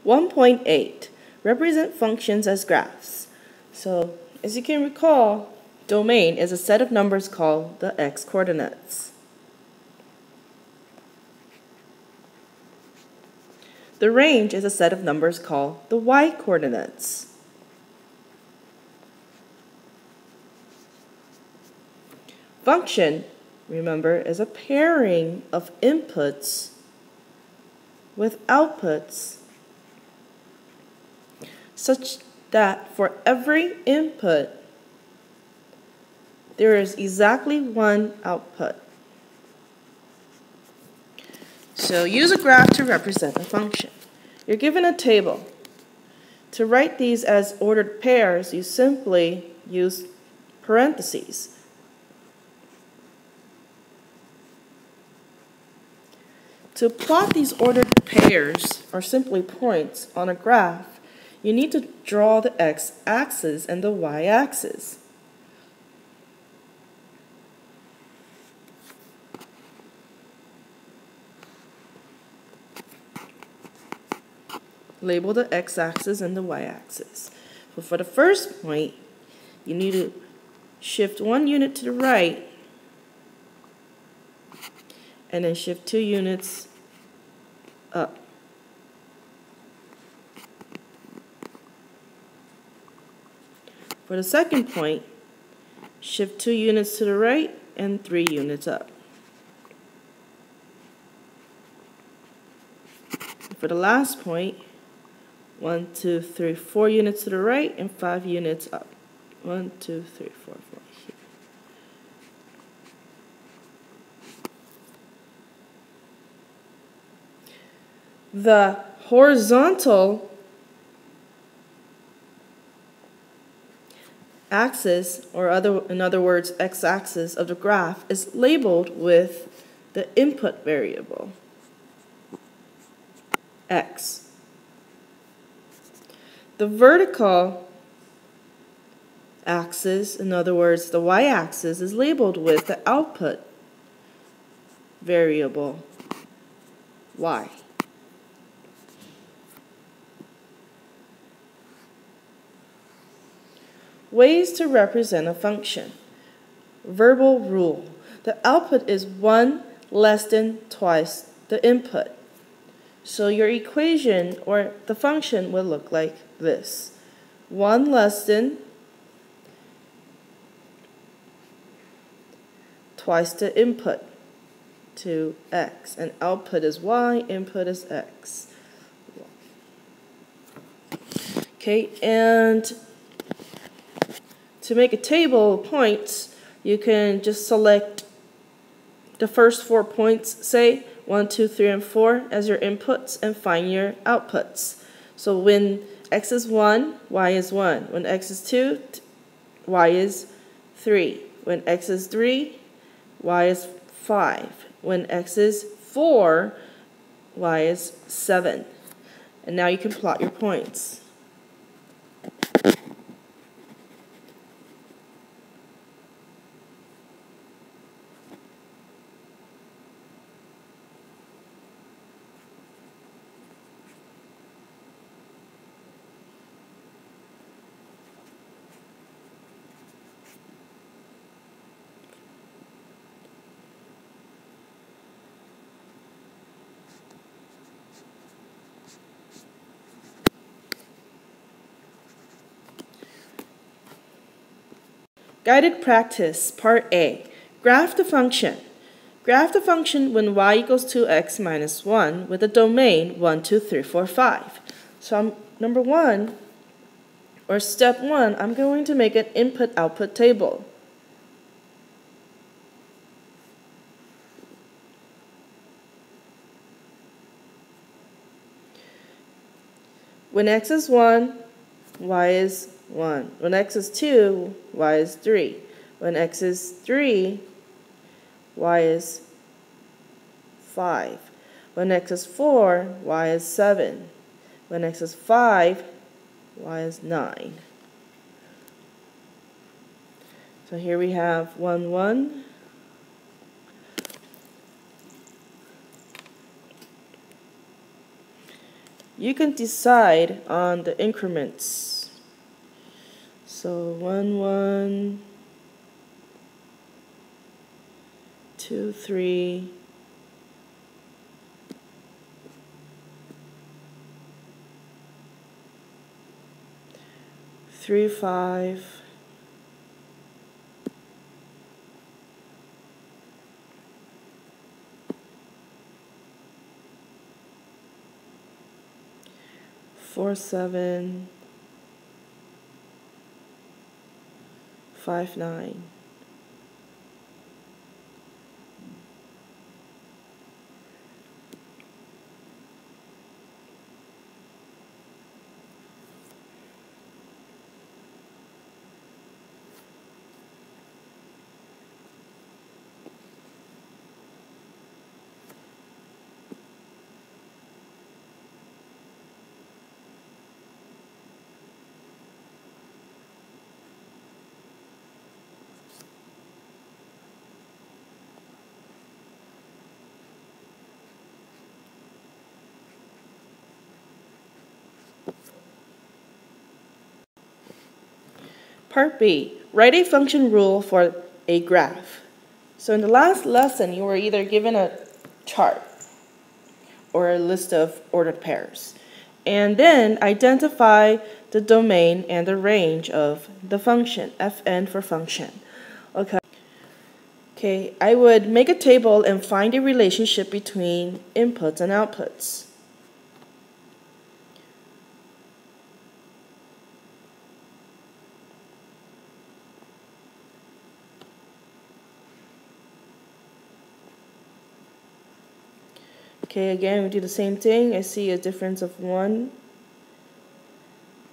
1.8. Represent functions as graphs. So, as you can recall, domain is a set of numbers called the x-coordinates. The range is a set of numbers called the y-coordinates. Function, remember, is a pairing of inputs with outputs such that for every input there is exactly one output. So use a graph to represent a function. You're given a table. To write these as ordered pairs, you simply use parentheses. To plot these ordered pairs, or simply points, on a graph, you need to draw the x-axis and the y-axis. Label the x-axis and the y-axis. So for the first point, you need to shift 1 unit to the right and then shift 2 units up. For the second point, shift 2 units to the right and 3 units up. For the last point, 1, 2, 3, 4 units to the right and 5 units up. 1, 2, 3, 4, 4 here. The horizontal axis, or in other words, x-axis of the graph, is labeled with the input variable, x. The vertical axis, in other words, the y-axis, is labeled with the output variable, y. Ways to represent a function. Verbal rule. The output is 1 less than twice the input. So your equation or the function will look like this. 1 less than twice the input to x. And output is y, input is x. Okay, and to make a table of points, you can just select the first 4 points, say 1, 2, 3, and 4 as your inputs, and find your outputs. So when x is 1, y is 1. When x is 2, y is 3. When x is 3, y is 5. When x is 4, y is 7. And now you can plot your points. Guided practice, part A. Graph the function. Graph the function when y equals 2x minus 1 with a domain 1, 2, 3, 4, 5. So number 1, or step 1, I'm going to make an input-output table. When x is 1, y is 1. When x is 2, y is 3. When x is 3, y is 5. When x is 4, y is 7. When x is 5, y is 9. So here we have 1, 1. you can decide on the increments. So 1, 1, 2, 3, 3, 5, 4, 7, 5, 9. Part B, write a function rule for a graph. So in the last lesson, you were either given a chart or a list of ordered pairs. And then identify the domain and the range of the function, fn for function. Okay, I would make a table and find a relationship between inputs and outputs. Okay, again, we do the same thing. I see a difference of 1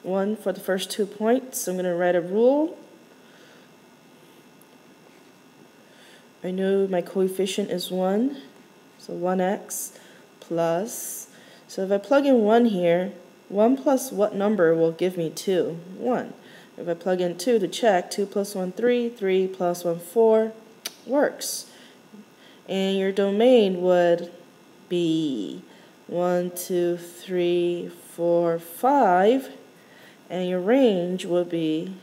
for the first 2 points. So I'm going to write a rule. I know my coefficient is 1, so 1x plus. So if I plug in 1 here, 1 plus what number will give me 2? 1. If I plug in 2 to check, 2 plus 1, 3, 3 plus 1, 4, works. And your domain would be 1, 2, 3, 4, 5, and your range would be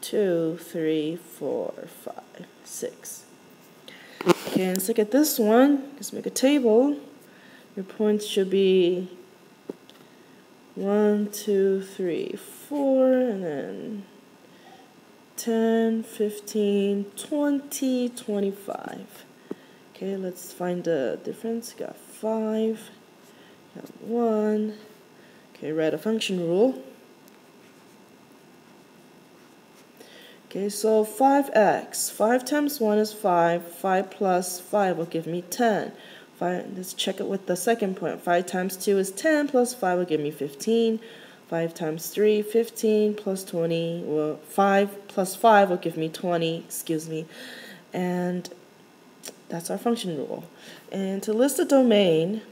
2, 3, 4, 5, 6. Okay, let's look at this one. Let's make a table. Your points should be 1, 2, 3, 4, and then 10, 15, 20, 25. Okay, let's find the difference. Got 5, got 1. Okay, write a function rule. Okay, so 5x. 5 times 1 is 5. 5 plus 5 will give me 10. Let's check it with the second point. 5 times 2 is 10, plus 5 will give me 15. 5 times 3, 15, plus 20. Well, 5 plus 5 will give me 20, excuse me. And that's our function rule. And to list the domain,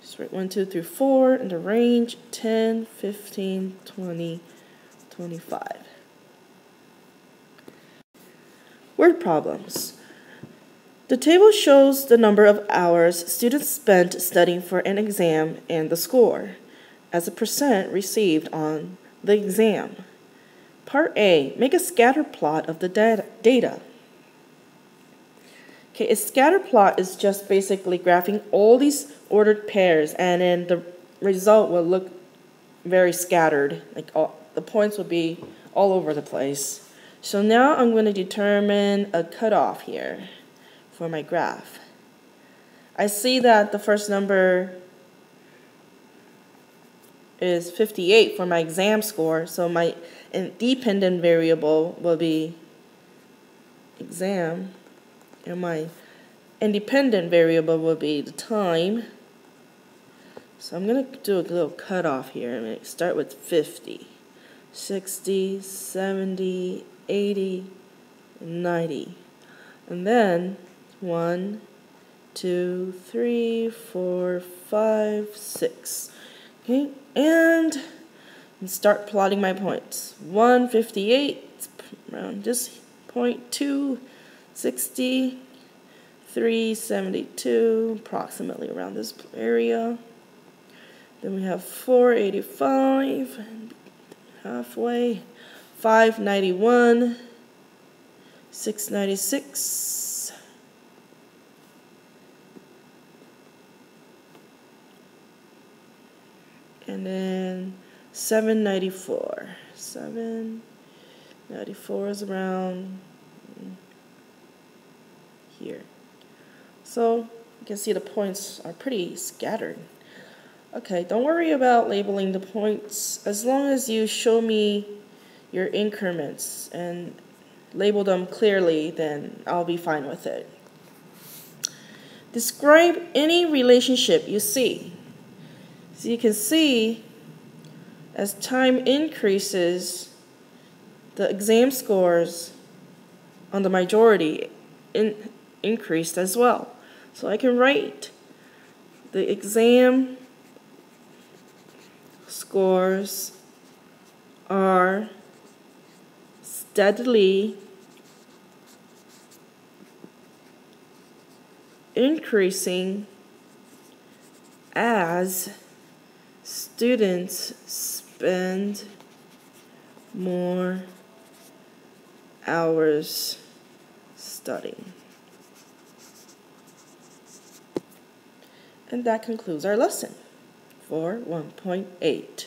just write 1, 2, 3, 4, and the range 10, 15, 20, 25. Word problems. The table shows the number of hours students spent studying for an exam and the score as a percent received on the exam. Part A, make a scatter plot of the data. Okay, a scatter plot is just basically graphing all these ordered pairs, and then the result will look very scattered. Like the points will be all over the place. So now I'm going to determine a cutoff here for my graph. I see that the first number is 58 for my exam score, so my dependent variable will be exam, and my independent variable will be the time. So I'm going to do a little cutoff here. I'm going to start with 50, 60, 70, 80, 90. And then 1, 2, 3, 4, 5, 6. Okay, and start plotting my points. 158, around this point, 2, 60, 372, approximately around this area. Then we have 485, halfway, 591, 696, and then 794. 794 is around here. So you can see the points are pretty scattered. Okay, don't worry about labeling the points. As long as you show me your increments and label them clearly, then I'll be fine with it. Describe any relationship you see. So you can see as time increases, the exam scores on the majority increased as well. So I can write the exam scores are steadily increasing as students spend more hours studying. And that concludes our lesson for 1.8.